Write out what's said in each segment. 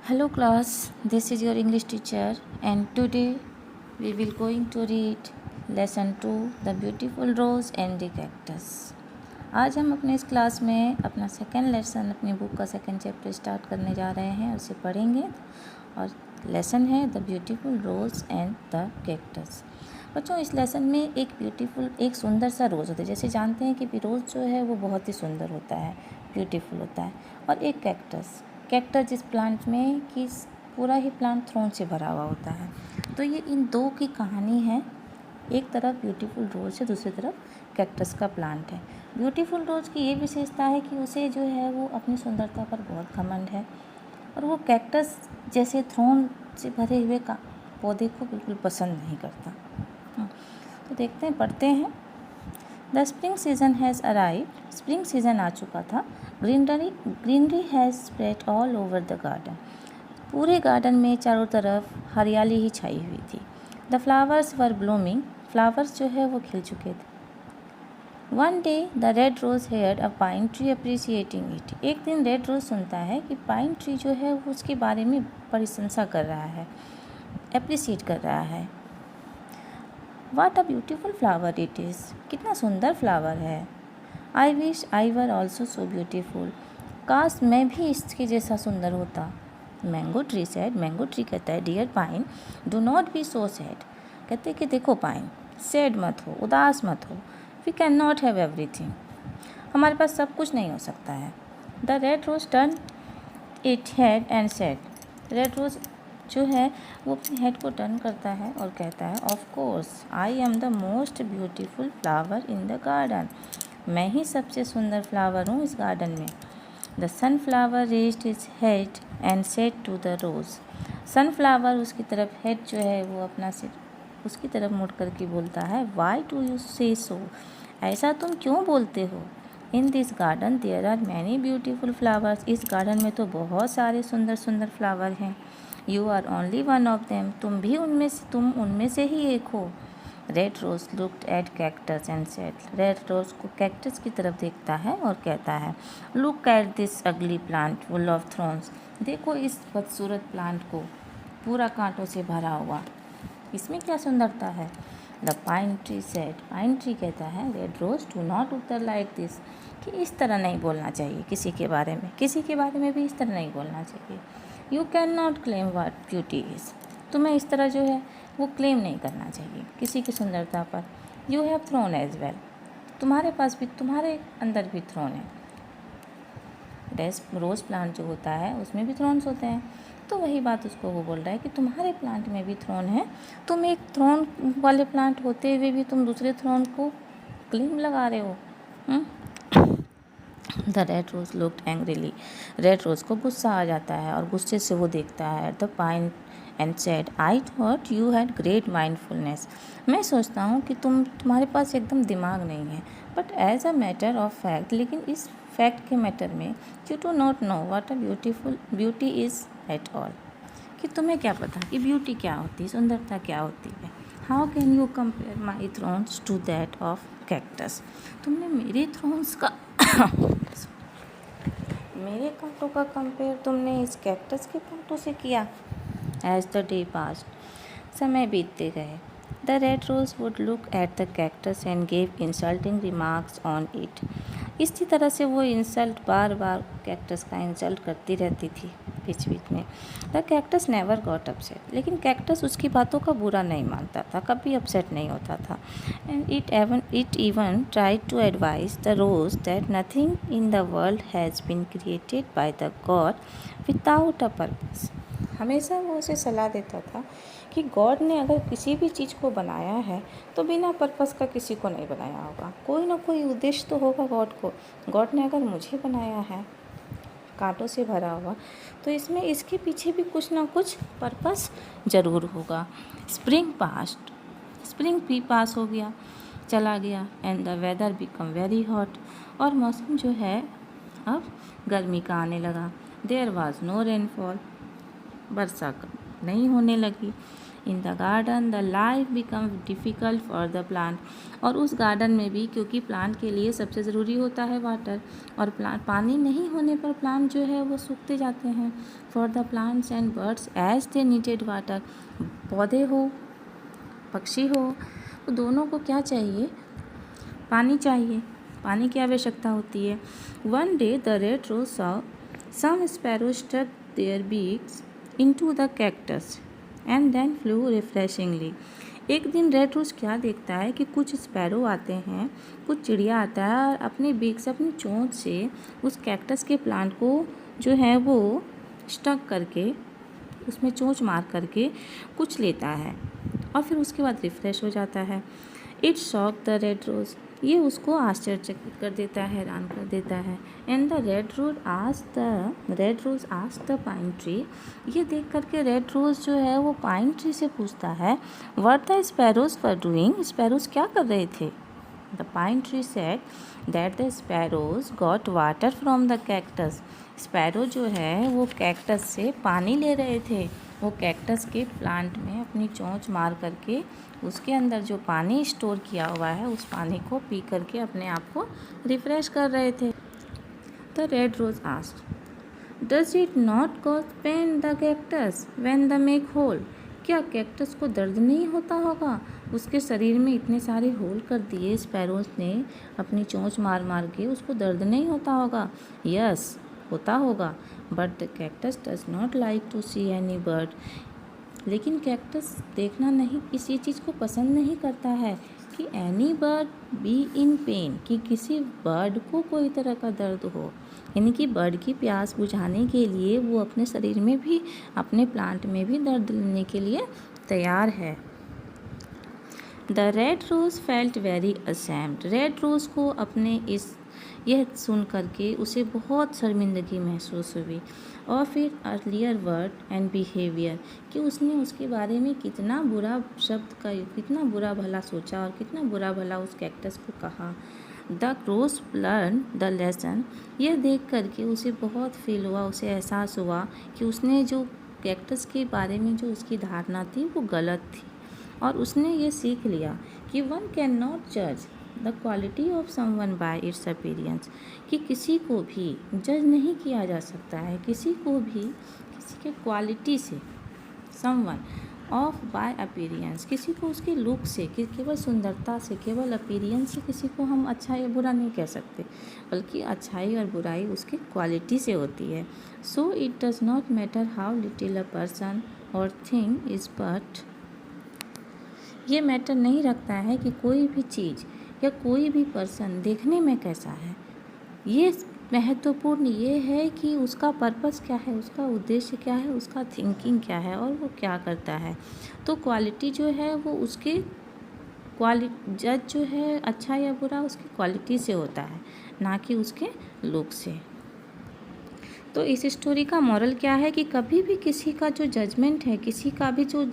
Hello class, this is your English teacher and today we will going to read lesson 2 The Beautiful Rose and the Cactus। आज हम अपने इस class में अपना second lesson अपनी book का second chapter start करने जा रहे हैं, उसे पढ़ेंगे और लेसन है the beautiful rose and the cactus. बच्चों इस लेसन में एक सुंदर सा रोज़ होता है। जैसे जानते हैं कि रोज़ जो है वो बहुत ही सुंदर होता है, ब्यूटीफुल होता है, और एक कैक्टस जिस प्लांट में कि पूरा ही प्लांट थ्रोन से भरा हुआ होता है। तो ये इन दो की कहानी है, एक तरफ ब्यूटीफुल रोज़ है, दूसरी तरफ कैक्टस का प्लांट है। ब्यूटीफुल रोज़ की ये विशेषता है कि उसे जो है वो अपनी सुंदरता पर बहुत घमंड है, और वो कैक्टस जैसे थ्रोन से भरे हुए का पौधे को बिल्कुल पसंद नहीं करता। तो देखते हैं, पढ़ते हैं। The spring season has arrived, spring season आ चुका था। Greenery has spread all over the garden, पूरे गार्डन में चारों तरफ हरियाली ही छाई हुई थी। The flowers were blooming, flowers जो है वो खिल चुके थे। One day the red rose heard a pine tree appreciating it, एक दिन रेड रोज़ सुनता है कि पाइन ट्री जो है वो उसके बारे में प्रशंसा कर रहा है, अप्रिसिएट कर रहा है। What a beautiful flower it is, कितना सुंदर फ्लावर है। I wish I were also so beautiful, काश मैं भी इसके जैसा सुंदर होता। Mango tree said, mango tree कहता है dear pine do not be so sad, कहते कि देखो पाइन सैड मत हो, उदास मत हो। We can not have everything, हमारे पास सब कुछ नहीं हो सकता है। The red rose turn it head and said, red rose जो है वो अपने हेड को टर्न करता है और कहता है of course I am the most beautiful flower in the garden, मैं ही सबसे सुंदर फ्लावर हूँ इस गार्डन में। The sunflower raised his head and said to the rose, sunflower उसकी तरफ हेड जो है वो अपना सिर उसकी तरफ मुड़ करके बोलता है वाई डू यू से सो, ऐसा तुम क्यों बोलते हो। In this garden there are many beautiful flowers, इस गार्डन में तो बहुत सारे सुंदर सुंदर फ्लावर हैं। You are only one of them, तुम उनमें से ही एक हो। Red rose looked at cactus and said, red rose को कैक्टस की तरफ देखता है और कहता है look at this ugly plant full of thorns, देखो इस बदसूरत प्लांट को पूरा कांटों से भरा हुआ, इसमें क्या सुंदरता है। The pine tree said, pine tree कहता है red rose do not utter like this, कि इस तरह नहीं बोलना चाहिए किसी के बारे में भी इस तरह नहीं बोलना चाहिए। You can not claim what beauty is, तुम्हें इस तरह जो है वो क्लेम नहीं करना चाहिए किसी की सुंदरता पर। You have thorn as well, तुम्हारे अंदर भी थ्रोन है। रोज़ प्लांट जो होता है उसमें भी थ्रोन्स होते हैं, तो वही बात उसको वो बोल रहा है कि तुम्हारे प्लांट में भी थ्रोन है, तुम एक थ्रोन वाले प्लांट होते हुए भी तुम दूसरे थ्रोन को क्लेम लगा रहे हो। The red rose looked angrily, red rose को गुस्सा आ जाता है और गुस्से से वो देखता है the pine and said I thought you had great mindfulness, मैं सोचता हूँ कि तुम्हारे पास एकदम दिमाग नहीं है। But as a matter of fact, लेकिन इस फैक्ट के मैटर में you do not know what a beautiful beauty is at all, कि तुम्हें क्या पता कि ब्यूटी क्या होती है, सुंदरता क्या होती है। How can you compare my thorns to that of cactus, तुमने मेरे थ्रोन्स का मेरे कांटों का कंपेयर तुमने इस कैक्टस के कांटों से किया। एज द डे पास्ट, समय बीतते गए। The red rose would look at the cactus and gave insulting remarks on it, इसी तरह से वो बार बार कैक्टस का इंसल्ट करती रहती थी बीच बीच में। The cactus never got upset, लेकिन कैक्टस उसकी बातों का बुरा नहीं मानता था, कभी अपसेट नहीं होता था। And it even tried to advise the rose that nothing in the world has been created by the God without a purpose, हमेशा वो उसे सलाह देता था कि गॉड ने अगर किसी भी चीज़ को बनाया है तो बिना पर्पस का किसी को नहीं बनाया होगा, कोई ना कोई उद्देश्य तो होगा गॉड ने अगर मुझे बनाया है कांटों से भरा हुआ, तो इसके पीछे भी कुछ ना कुछ पर्पस ज़रूर होगा। स्प्रिंग भी पास हो गया, चला गया, and the weather become very hot, और मौसम जो है अब गर्मी का आने लगा। देयर वाज नो रेनफॉल, वर्षा नहीं होने लगी। In the garden the life become difficult for the plant. और उस गार्डन में भी, क्योंकि प्लांट के लिए सबसे ज़रूरी होता है वाटर, और पानी नहीं होने पर प्लांट जो है वो सूखते जाते हैं। For the plants and birds as they needed water. पौधे हो, पक्षी हो, तो दोनों को क्या चाहिए? पानी चाहिए। पानी की आवश्यकता होती है। One day the red rose saw some sparrows stuck their beaks into the cactus and then flew refreshingly. एक दिन रेड रोज क्या देखता है कि कुछ स्पैरो आते हैं, कुछ चिड़िया आता है और अपने बीक से, अपनी चोंच से उस कैक्टस के प्लांट को जो है वो स्टक करके, उसमें चोंच मार करके कुछ लेता है और फिर उसके बाद रिफ्रेश हो जाता है। It shock the red rose. ये उसको आश्चर्यचकित कर देता है, हैरान कर देता है। And the red rose asked the pine tree. ये देख करके रेड रोज जो है वो पाइन ट्री से पूछता है, what the sparrows were doing. Sparrows क्या कर रहे थे? The pine tree said that the sparrows got water from the cactus. Sparrow जो है वो कैक्टस से पानी ले रहे थे। वो कैक्टस के प्लांट में अपनी चोंच मार करके उसके अंदर जो पानी स्टोर किया हुआ है उस पानी को पी करके अपने आप को रिफ्रेश कर रहे थे। The red rose asked, does it not cause pain the cactus when the make hole. क्या कैक्टस को दर्द नहीं होता होगा? उसके शरीर में इतने सारे होल कर दिए स्पैरोज ने अपनी चोंच मार मार के, उसको दर्द नहीं होता होगा? यस, होता होगा, but the cactus does not like to see any bird. लेकिन कैक्टस देखना नहीं, किसी चीज़ को पसंद नहीं करता है कि any bird be in pen, कि किसी बर्ड को कोई तरह का दर्द हो। यानी कि बर्ड की प्यास बुझाने के लिए वो अपने शरीर में भी, अपने प्लांट में भी दर्द लेने के लिए तैयार है। The red rose felt very ashamed. Red rose को अपने यह सुन करके उसे बहुत शर्मिंदगी महसूस हुई। और फिर अर्लियर वर्ड एंड बिहेवियर, कि उसने उसके बारे में कितना बुरा शब्द का, कितना बुरा भला सोचा और कितना बुरा भला उस कैक्टस को कहा। The rose learn the lesson. यह देख करके उसे बहुत फील हुआ, उसे एहसास हुआ कि उसने जो कैक्टस के बारे में जो उसकी धारणा थी वो गलत थी। और उसने ये सीख लिया कि वन कैन नॉट जज the quality of someone bye it's appearance, कि किसी को भी जज नहीं किया जा सकता है, किसी को भी किसी के क्वालिटी से, समवन ऑफ बाय अपीयरेंस, किसी को उसके लुक से, कि केवल सुंदरता से, केवल अपीयरेंस से किसी को हम अच्छा या बुरा नहीं कह सकते, बल्कि अच्छाई और बुराई उसकी क्वालिटी से होती है। So it does not matter how little a person और थिंग इज़, बट ये मैटर नहीं रखता है कि कोई भी चीज़ या कोई भी पर्सन देखने में कैसा है। ये महत्वपूर्ण ये है कि उसका पर्पस क्या है, उसका उद्देश्य क्या है, उसका थिंकिंग क्या है और वो क्या करता है। तो क्वालिटी जो है वो उसके जज जो है अच्छा या बुरा उसकी क्वालिटी से होता है, ना कि उसके लुक से। तो इस स्टोरी का मॉरल क्या है कि कभी भी किसी का जो जजमेंट है, किसी का भी जो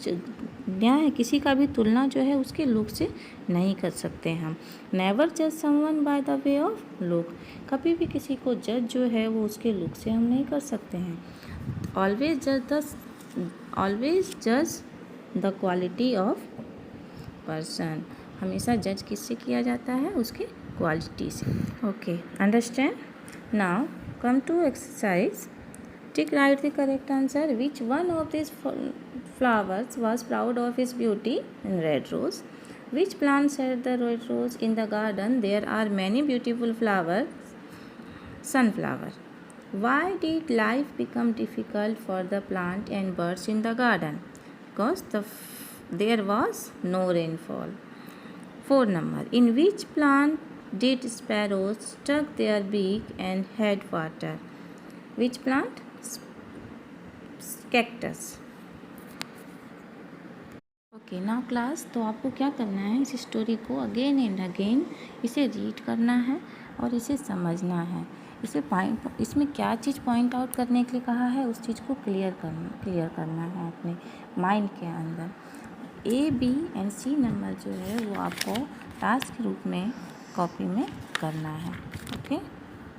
न्याय है, किसी का भी तुलना जो है उसके लुक से नहीं कर सकते हम। नेवर जज someone by the way of look. कभी भी किसी को जज जो है वो उसके लुक से हम नहीं कर सकते हैं। ऑलवेज जज द क्वालिटी ऑफ पर्सन। हमेशा जज किससे किया जाता है? उसकी क्वालिटी से। Okay, understand? Now come to exercise. Tick, write the correct answer. Which one of these flowers was proud of his beauty? Red rose. Which plant said the red rose in the garden? There are many beautiful flowers. Sunflower. Why did life become difficult for the plant and birds in the garden? Because there was no rainfall. 4 number. In which plant did sparrows stuck their beak and had water? Which plant? Cactus. Okay, now class, तो आपको क्या करना है, इस story को again and again इसे read करना है और इसे समझना है। इसमें क्या चीज़ पॉइंट आउट करने के लिए कहा है उस चीज़ को क्लियर करना है अपने माइंड के अंदर। A, B and C number जो है वो आपको टास्क के रूप में कॉपी में करना है। ओके।